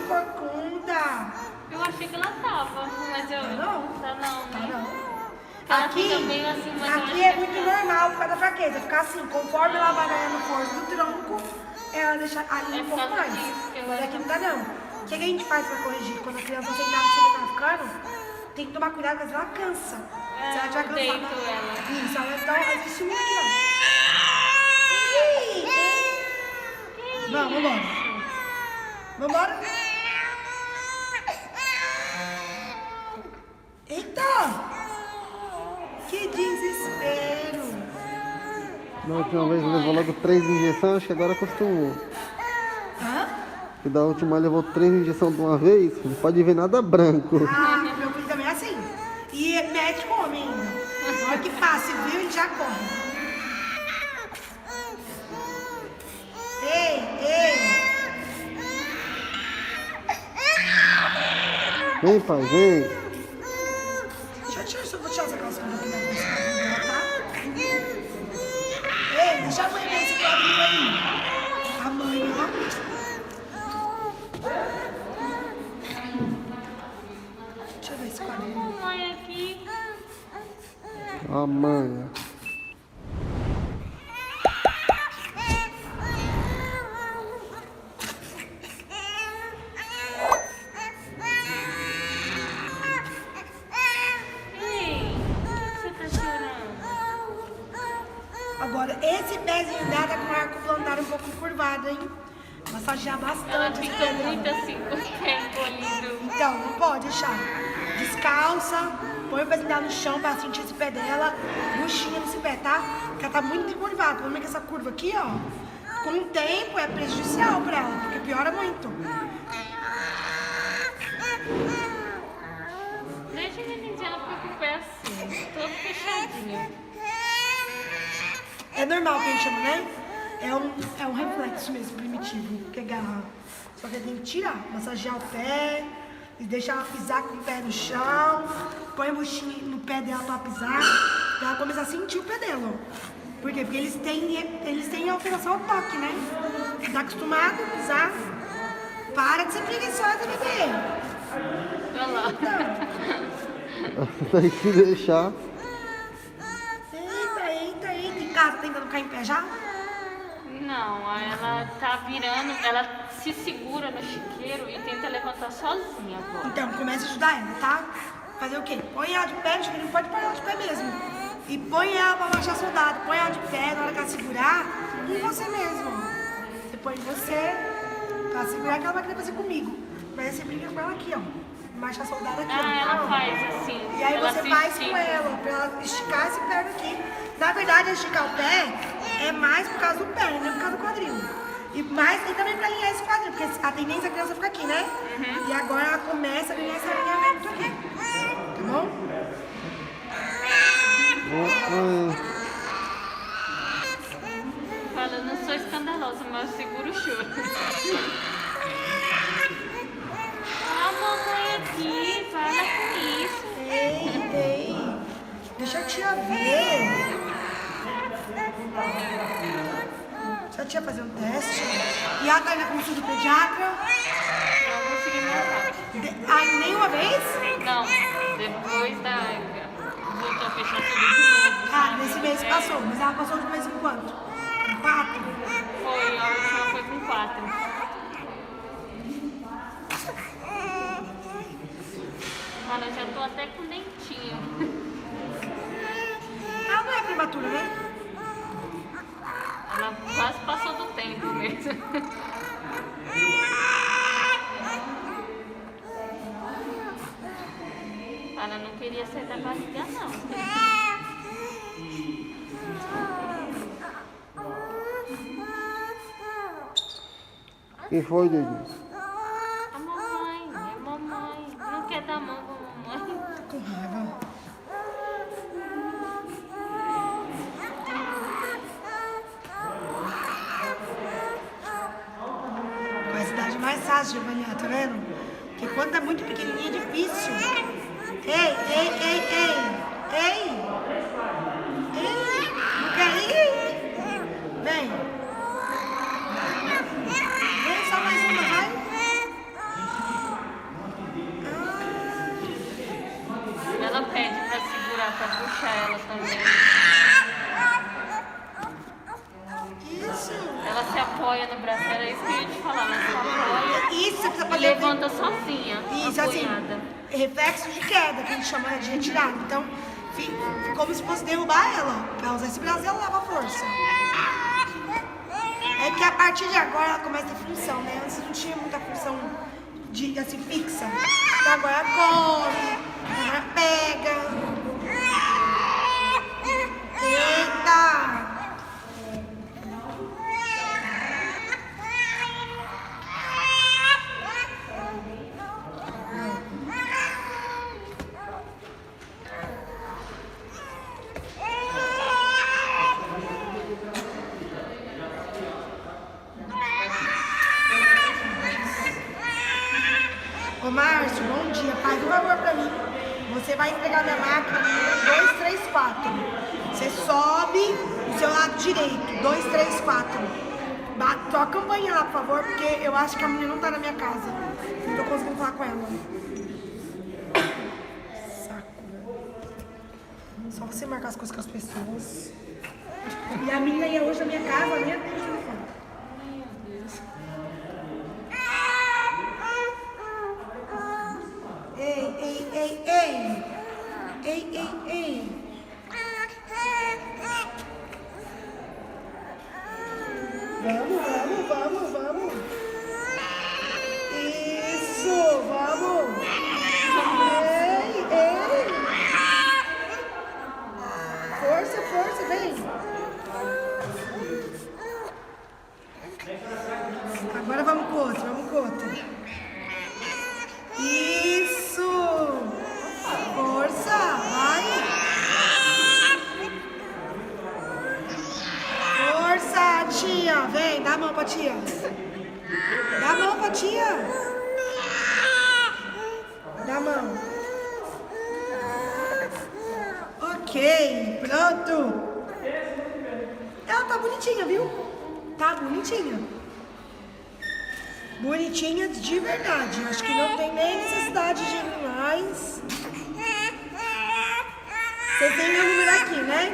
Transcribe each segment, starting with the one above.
corcunda. Eu achei que ela tava, mas eu... Não. Tá não, Tá né? não. Ela Aqui, fica meio assim, mas eu aqui acho é que muito normal por causa da fraqueza. Ficar assim, conforme ela vai ganhando força do tronco, ela deixa ali É um por pouco causa mais. disso que Mas ela- aqui não dá não. O que a gente faz pra corrigir? Quando a criança sentar no que tá ficando, tem que tomar cuidado, porque ela cansa. Se ela tiver eu deito cansada. ela. Isso, ela então existe muito aqui, ó. Vamos, vambora. Vambora? Eita! Que desespero! Na última vez levou logo 3 injeções, acho que agora acostumou. Hã? E da última levou 3 injeções de uma vez, não pode ver nada branco. Ah, meu filho também é assim. E é médico homem ainda. Na hora que passa, viu, ele já corre. Ei, ei! Vem, pai, vem. Deixa eu tirar essa calça aqui da dela, tá? Ei, deixa a mãe ver esse quadrinho aí. A mãe, ó. Deixa eu ver esse quadrinho. Mamãe aqui. A mãe. Ei, por que você tá chorando? Agora, esse pezinho dela tá com o arco plantar um pouco curvado, hein? Massagear bastante. Ela esse fica pé dela. muito assim com o pé encolhido. Então, não pode deixar. Descalça, põe o pezinho dela no chão pra sentir esse pé dela, buchinha nesse pé, tá? Porque ela tá muito encurvada. Vamos ver que essa curva aqui, ó, com o tempo é prejudicial pra ela, porque piora muito. Deixa a nenenzinha, ela fica com o pé assim, todo fechadinho. É normal que a gente chama, né? É um reflexo mesmo, primitivo, que é garra. Só que tem que tirar, massagear o pé, e deixar ela pisar com o pé no chão, põe a buchinha no pé dela pra pisar, pra ela começar a sentir o pé dela. Por quê? Porque eles têm alteração ao toque, né? Tá acostumado a pisar. Para de ser preguiçosa, bebê. Olha lá. Tem que deixar. Eita. Em casa tentando cair em pé já? Não, ela tá virando, ela se segura no chiqueiro e tenta levantar sozinha agora. Então, comece a ajudar ela, tá? Fazer o quê? Põe ela de pé, acho que não pode pôr ela de pé mesmo. E põe ela pra baixar soldado. Põe ela de pé, na hora que ela segurar, em você mesmo. Você põe em você, pra ela segurar, que ela vai querer fazer comigo. Mas aí você brinca com ela aqui, ó. Marcha soldado aqui, ó. Ah, ela faz assim. E aí ela você se faz estica. com ela, pra ela esticar esse pé aqui. Na verdade, esticar o pé é mais por causa do pé, não é por causa do quadril. E também pra alinhar esse quadril, porque a tendência é a criança ficar aqui, né? E agora ela começa a alinhar esse alinhamento aqui. Tá bom? Fala, eu não sou escandalosa, mas eu seguro o choro. Ah, mamãe aqui, fala com isso. Ei, deixa a tia ver. Deixa a tia fazer um teste. E ela tá indo com o do pediatra? Não consegui marcar. Ai, nenhuma vez? Não, depois da... voltou a fechar tudo de novo. Ah, sabe? nesse mês passou. Mas ela passou de vez em quanto? Com 4? Foi, a última foi com 4. Mano, eu já tô até com dentinho. Ela não é prematura, né? Ela quase passou do tempo mesmo. Ela não queria sair da barriga, não. Quem foi, Didi? A mamãe, é mamãe. Não quer dar mão pra mamãe. Com raiva. Com a cidade mais fácil de avaliar, tá vendo? Porque quando é muito pequenininho é difícil. Ei. Não quer ir? Vem. Vem, só mais uma, vai. apoia no braço, era isso que eu ia te falar. Ela se apoia Isso, você precisa e fazer levanta sozinha, isso, assim, apoiada. reflexo de queda, que a gente chama de retirada. Então, como se fosse derrubar ela. Pra usar esse braço, ela leva força. É que a partir de agora ela começa a ter função, né? Antes não tinha muita função de, assim, fixa. Então agora come, agora pega. Eita! Ô Márcio, bom dia. Faz um favor pra mim. Você vai entregar minha máquina no número 234. Você sobe o seu lado direito. 234. Toca a campainha lá, por favor, porque eu acho que a menina não tá na minha casa. Não tô conseguindo falar com ela. Saco, velho. Só você marcar as coisas com as pessoas. E a menina ia hoje na minha casa, nem atende o telefone. Ei. Vamos. Isso, vamos. Ei. Força, vem. Agora vamos com o outro. Isso. Força, vai. Força, tia. Vem, dá a mão pra tia. Dá a mão. Ok, pronto. Ela tá bonitinha, viu? Tá bonitinha. Bonitinha de verdade. Acho que não tem nem necessidade de ir mais. Você tem meu número aqui, né?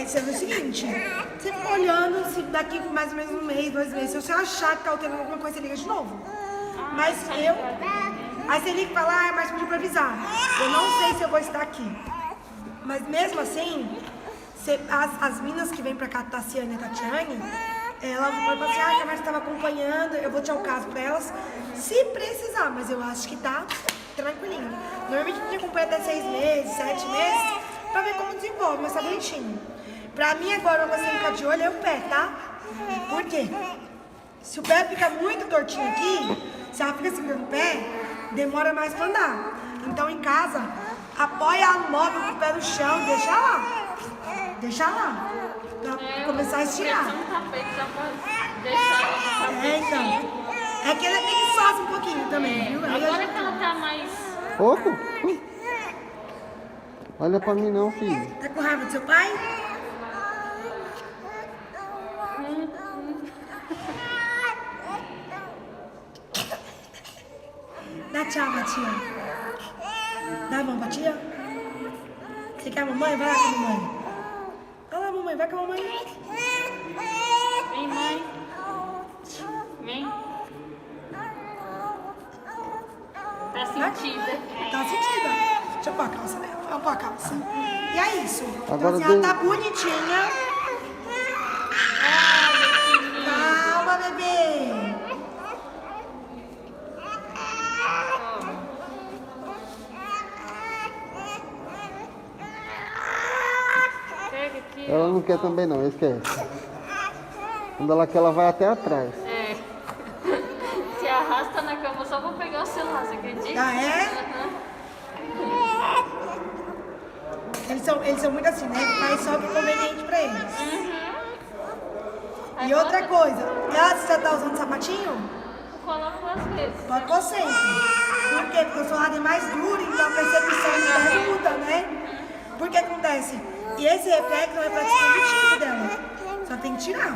Você vê o seguinte, você fica olhando, se daqui mais ou menos um mês, 2 meses, se você achar que tá alterando alguma coisa, você liga de novo. Mas aí você liga e fala, mas pediu pra avisar. Eu não sei se eu vou estar aqui. Mas mesmo assim, as meninas que vêm pra cá, a Tassiane e a Tatiane, ela vai falar assim, que a Márcia estava acompanhando, eu vou tirar o caso pra elas, se precisar, mas eu acho que tá tranquilinho. Normalmente a gente acompanha até 6 meses, 7 meses, pra ver como desenvolve, mas tá bonitinho. Pra mim agora, uma coisa que ficar de olho é o pé, tá? Por quê? Se o pé fica muito tortinho aqui, se ela fica segurando o pé, demora mais pra andar. Então em casa, apoia o móvel com o pé no chão, deixa lá. Pra começar a estirar. É que ela é preguiçosa um pouquinho também, viu? Agora que ela tá mais... Pouco? Olha pra mim não, filho. Tá com raiva do seu pai? Dá tchau, pra tia. Dá a mão pra tia. Você quer a mamãe? Vai lá com a mamãe. Vai lá, mamãe. Vai com a mamãe. Vem, mãe. Vem. Tá sentida. Tá sentida. Deixa eu pôr a calça dela. Vamos pôr a calça. E é isso. Agora então, assim, ela tá bonitinha. Calma, bebê. Pega aqui. Ela não quer também não, esquece. Quando ela quer, ela vai até atrás. Se arrasta na cama só pra pegar o celular, você acredita? Ah, é? Eles são muito assim, né? Faz só o que é conveniente pra eles. E outra coisa, ela, se você tá usando sapatinho, Coloco 2 vezes. pode pôr sempre. Por quê? Porque o seu lado é mais duro, então a percepção do pé muda, né? Por que acontece? E esse reflexo é o reflexo positivo dela. Só tem que tirar.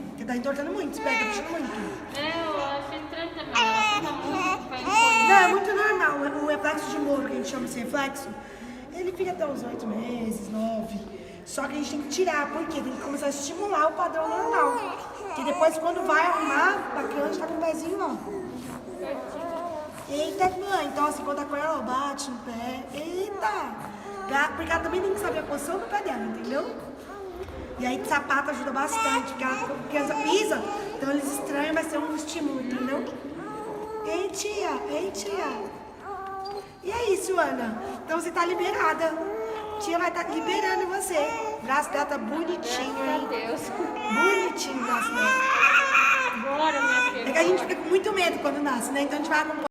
Porque tá entortando muito, esse pé tá puxando muito. Eu acho estranho também. Ela fica muito bem encolhida. Não, é muito normal. O reflexo de Moro, que a gente chama esse reflexo, ele fica até uns 8 meses, 9. Só que a gente tem que tirar, porque tem que começar a estimular o padrão normal. depois quando vai arrumar, bacana, tá com o pezinho, ó. Eita, mãe. Então assim, quando a com ela, ó, bate no pé. Eita. Porque ela também tem que saber a posição do pé dela, entendeu? E aí sapato ajuda bastante, porque ela criança pisa, então eles estranham, vai ser um estímulo, entendeu? Ei, tia, ei, tia. E é isso, Ana. Então você tá liberada. Tia vai estar liberando você. O braço dela tá bonitinho, Meu hein? Deus. Bonitinho o braço dela. Bora, minha filha. É que a gente fica com muito medo quando nasce, né? Então a gente vai acompanhar.